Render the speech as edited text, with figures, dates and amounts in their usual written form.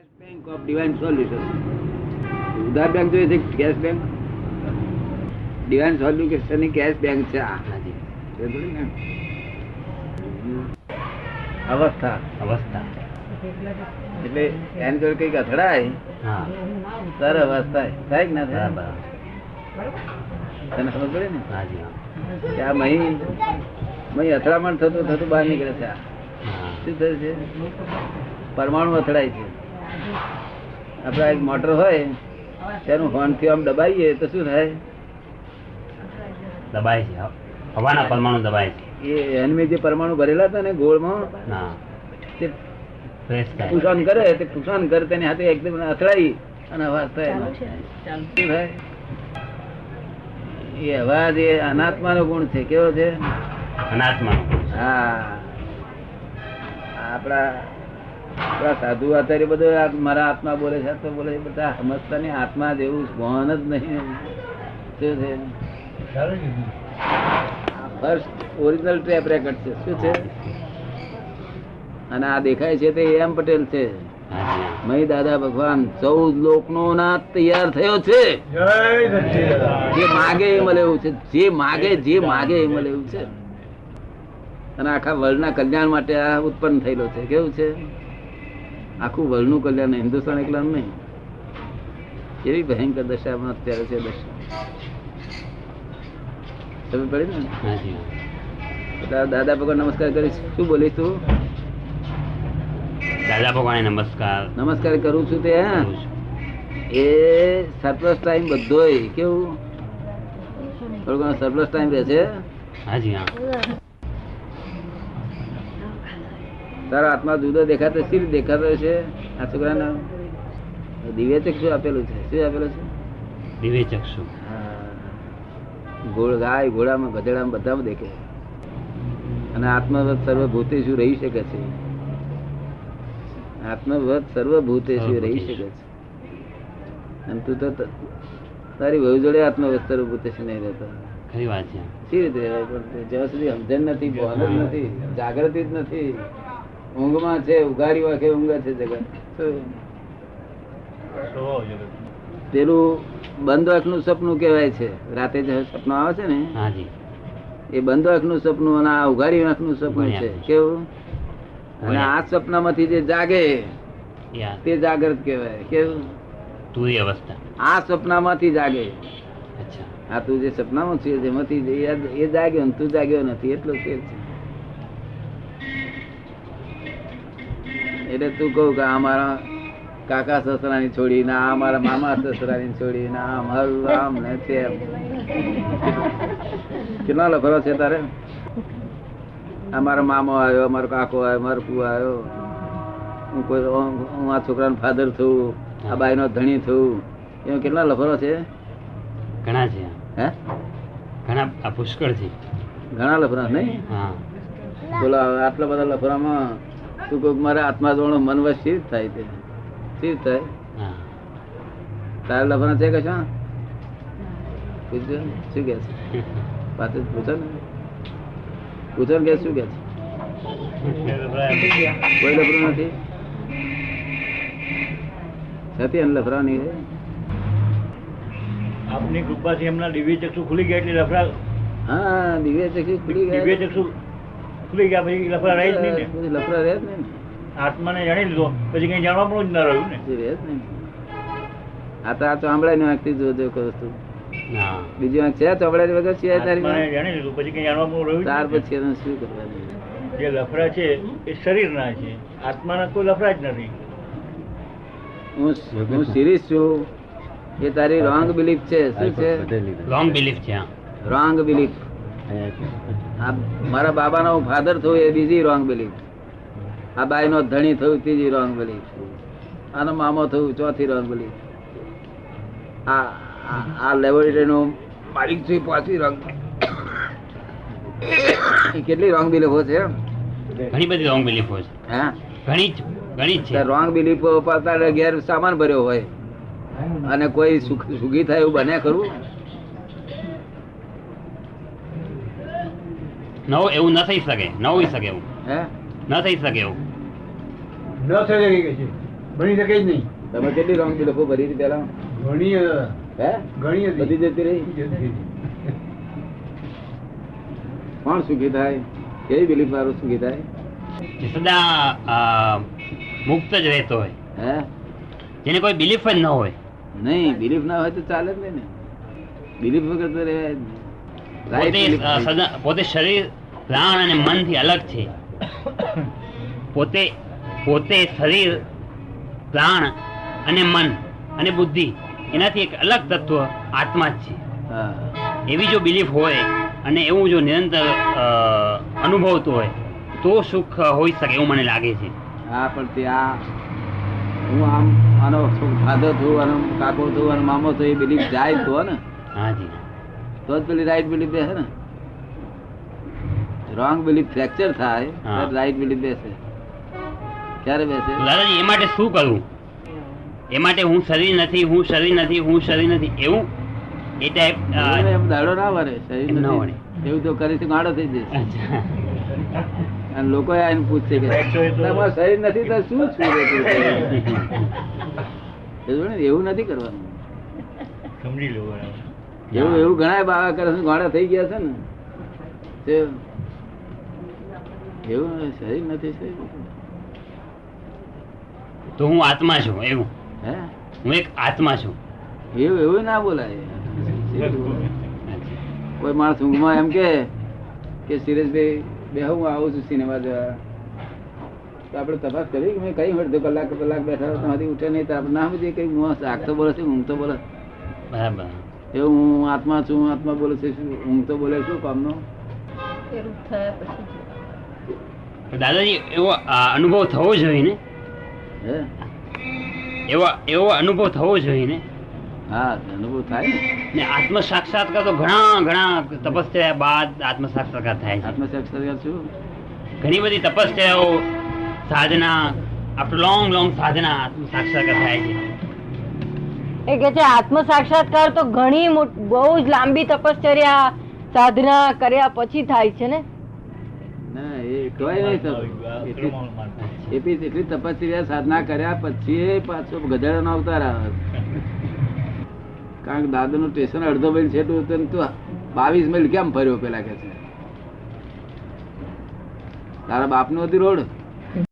Bank of divine solution. ઉધાર bank જોઈએ છે, કેશ બેંક. ડિવાઇન સોલ્યુશન ની કેશ બેંક છે આ. અવસ્થા અવસ્થા એટલે એની જોડે કઈક અથડાય સર અવસ્થા થાય કે ના થાય? તને ખબર પડે ને કે આ મહી અથડામણ થતું થતું બહાર નીકળે છે. શું થયું છે? પરમાણુ અથડાય છે. આપડે એક મોટર હોય તેનું હોર્ન થી આમ દબાઈએ તો શું થાય? દબાય છે, હવાના પરમાણુ દબાય છે. એ એનમી જે પરમાણુ ભરેલા હતા ને ગોળમાં તે પુષણ કરે તે પુષણ કરે તેની હાથે એકદમ અથડાઈ અને અવાજ થાય. શું થાય? એ અવાજ એ અનાત્મા નો ગુણ છે. કેવો છે? અનાત્મા. હા, આપડા સાધુ આચાર્ય બધું મારા આત્મા બોલે છે તો બોલે બધા સમજતા નહીં. આત્મા જેવું ભાન જ નહીં. શું છે? ફર્સ્ટ ઓરિજિનલ ટેપ રેકર્ડ છે. શું છે? અને આ દેખાય છે તે એમ પટેલ છે. મહી દાદા ભગવાન 14 લોકનો નાથ તૈયાર થયો છે. જે માગે એ મળે એવું છે. જે માગે એ મળે એવું છે. અને આખા વર્લ્ડના કલ્યાણ માટે આ ઉત્પન્ન થયેલો છે. કેવું છે? આખું વર્લ્ડનું કલ્યાણ, હિન્દુસ્તાન એકલા નહીં. એવી ભયંકર દશામાં અત્યારે છે. દશા સમજ પડી ને? એટલે દાદા ભગવાન નમસ્કાર કરીશ. શું બોલીશ તું? દાદા ભગવાન નમસ્કાર કરું છું. તે એ સરપ્લસ ટાઈમ બધો કેવું થોડો ઘણો સરપ્લસ ટાઈમ રહે છે. હાજી હા. તારો આત્મા જુદો દેખાતો શી દેખાતો છે? આ છોકરાને દિવ્ય ચક્ષુ આપેલું છે. શું આપેલું છે? દિવ્ય ચક્ષુ. ઘોડ ગાય ઘોડામાં ગધેડામાં બધામાં દેખે. અને આત્મવત સર્વભૂતે શું રહી શકે છે? આત્મવત સર્વભૂતે શું રહી શકે છે? અને તું તો તારી વહુ જોડે આત્મવત સર્વભૂતે શું નહીં રહેતો? ખરી વાત છે. સી રીતે જ્યાં સુધી સમજણ નથી, ભાન જ નથી, જાગૃતિ જ નથી, ઊંઘમાં છે, ઉઘાડી વાંખે ઊંઘે છે જગત. પેલું બંધ આંખનું સપનું કહેવાય છે. રાતે જે સપનું આવે છે ને એ બંધ આંખનું સપનું અને આ ઉઘાડી આંખનું સપનું છે. કેવું? અને આ સપનામાંથી જે જાગે તે જાગૃત કહેવાય. કેવું? તુરી અવસ્થા. આ સપનામાંથી જાગે. અચ્છા. આ તું જે સપનામાં છે જેમાંથી એ જાગ્યો ને તું જાગ્યો નથી, એટલો ફેર છે. એટલે તું કહું કે અમારા કાકા સસરાની છોડી ના, અમારા મામા સસરાની છોડી ના, અમારું આમ ને તેમ. કેટલા લફરો છે તારે? અમારો મામો આવ્યો, અમારો કાકો આવ્યો, મારો ફૂ આવ્યો, હું આ છોકરાનો ફાધર થયું, આ બાઈ નો ધણી થયું. એમાં કેટલા લફરો છે? ઘણા છે. હે? ઘણા, આ પુષ્કળ છે. ઘણા લફરા નહીં? હા. બોલો આટલા બધા લફરામાં તું કોઈ મારા આત્મા જોડો મન વશ સ્થિર થાય તે સ્થિર થાય. તારા લફરા છે કશા? પૂછજો શું કે છે? પાછું પૂછો ને, પૂછો ને કે શું કે છે? કોઈ લફરું નથી. છતી એને લફરા નહીં. આપની કૃપાથી એમના દિવ્ય ચક્ષુ ખુલી ગયા એટલે લફડા. હા, દિવ્ય ચક્ષુ ખુલી ગયા. દિવ્ય ચક્ષુ ખુલી ગયા પછી લફડા રહી જ નહીં ને. પછી લફરા રહે જ નહીં. આત્માને જાણી લીધો પછી કઈ જાણવા પણ જ ના રહ્યું ને. રહે જ નહીં. આ તો આ ચોંબડાની વાંખથી જોજો કહું છું. બીજી વાંખ છે ચોંબડાની વગર છે તારી? જાણી લીધું પછી કઈ જાણવા પણ રહ્યું. ત્યાર પછી એને શું કરવાનું? જે લફડા છે એ શરીરના છે, આત્માના કોઈ લફડા જ નથી. હું સિરીઝ છું એ તારી રોંગ બિલીફ છે. શું છે? રોંગ બિલીફ છે. Wrong belief. મારા બાબાનો હું ફાધર થયું એ બીજી રોંગ બિલીફ. આ બાઈ નો ધણી થયું ત્રીજી રોંગ બિલીફ. આનો મામો થયું ચોથી રોંગ બિલીફ. આ લેબોરેટરી નું માલિક છું પાંચમી રોંગ. કેટલી રોંગ બિલીફો છે? ઘણી બધી રોંગ બિલીફો છે. હા, ઘણી છે. રોંગ બિલીફો ઘેર સામાન ભર્યો હોય અને કોઈ સુખી થાય એવું બને ખરું? એવું ન થઈ શકે. ન હોઈ શકે એવું. હે? ન થઈ શકે એવું. ન થઈ શકે છે. ભણી શકે જ નહીં. તમે કેટલી રોંગ બિલીફો ભરી હતી પેલા? ઘણી હે ઘણી હતી. બધી જતી રહી. જતી. કોણ સુખી થાય? કેવી બિલીફ વાળું સુખી થાય? જે સદા મુક્ત જ રહેતો હોય, હે જેને કોઈ બિલીફ જ ન હોય. નહીં, બિલીફ ના હોય તો ચાલે જ નહીં ને. બિલીફ વગર તો રહેવાય જ નહીં. Right belief હોય. પોતે શરીર, પ્રાણ અને મન થી અલગ છે. પોતે શરીર, પ્રાણ અને મન અને બુદ્ધિ એનાથી એક અલગ તત્વ આત્મા જ છે. હા. એવી જો બિલીફ હોય અને એવું જો નિરંતર અનુભવતું હોય તો સુખ હોઈ શકે એવું મને લાગે છે. હા, પણ તે આ હું આમ આનો ફાધર છું, આનો કાકો છું, આનો મામો છું, એ બિલીફ જાય તો ને, હાજી, તો જ પેલી રાઈટ બિલીફ બેસે ને. રોંગ બિલીફ ફ્રેક્ચર થાય હા. રાઈટ બિલીફ બેસે. ક્યારે બેસે? દાદાજી એ માટે શું કરવું? એ માટે હું શરીર નથી, હું શરીર નથી, હું શરીર નથી એવું એ ટાઈપ એમ દાડો ના વળે. શરીર એમ ના નથી. એવું તો કરીશું ગાડો થઈ જશે. અને લોકો આવીને પૂછશે કે તમારું શરીર નથી તો શું છું રે તું? એવું નથી કરવાનું. સમજી લો બરાબર. એવું ઘણા બાવા કરે છે, ગાડા થઈ ગયા છે ને તે એવું શરીર નથી. શરીર તો હું આત્મા છું એવું, હે હું એક આત્મા છું. એવું ના બોલાય. કોઈ માણસ ઊંઘમાં એમ કે સુરેશભાઈ બે હું આવું છું સિનેમા જોવા, તો આપણે તપાસ કરી કે મેં કઈ અડધો કલાક બેઠા તમારી ઉઠે નહીં તો આપણે ના સમજીએ કઈ આંખ તો બોલે છે, ઊંઘ તો બોલે. બરાબર. એવું હું આત્મા છું, આત્મા બોલે છે, ઊંઘ તો બોલે શું કામનો? દાદાજી એવો અનુભવ થવો જોઈએ ને, હે એવો અનુભવ થવો જોઈએ ને. હા, અનુભવ થાય ને. ને આત્મ સાક્ષાત્કાર તો ઘણા તપસ્યા બાદ આત્મ સાક્ષાત્કાર થાય છે. આત્મ સાક્ષાત્કાર શું? ઘણી બધી તપસ્યાઓ, સાધના, આફ્ટર લોંગ સાધના આત્મ સાક્ષાત્કાર થાય છે. એ કે છે આત્મ સાક્ષાત્કાર તો ઘણી બહુ જ લાંબી તપશ્ચર્યા સાધના કર્યા પછી થાય છે ને. ના, એ કહેવાય નહીં. એટલી તપસ્યા સાધના કર્યા પછી પાછો ગધેડાનો અવતાર આવે. કારણ કે દાદા નું સ્ટેશન અડધો માઇલ છે તો 22 માઇલ કેમ ફર્યો? પેલા કે છે તારા બાપ નું હતી રોડ.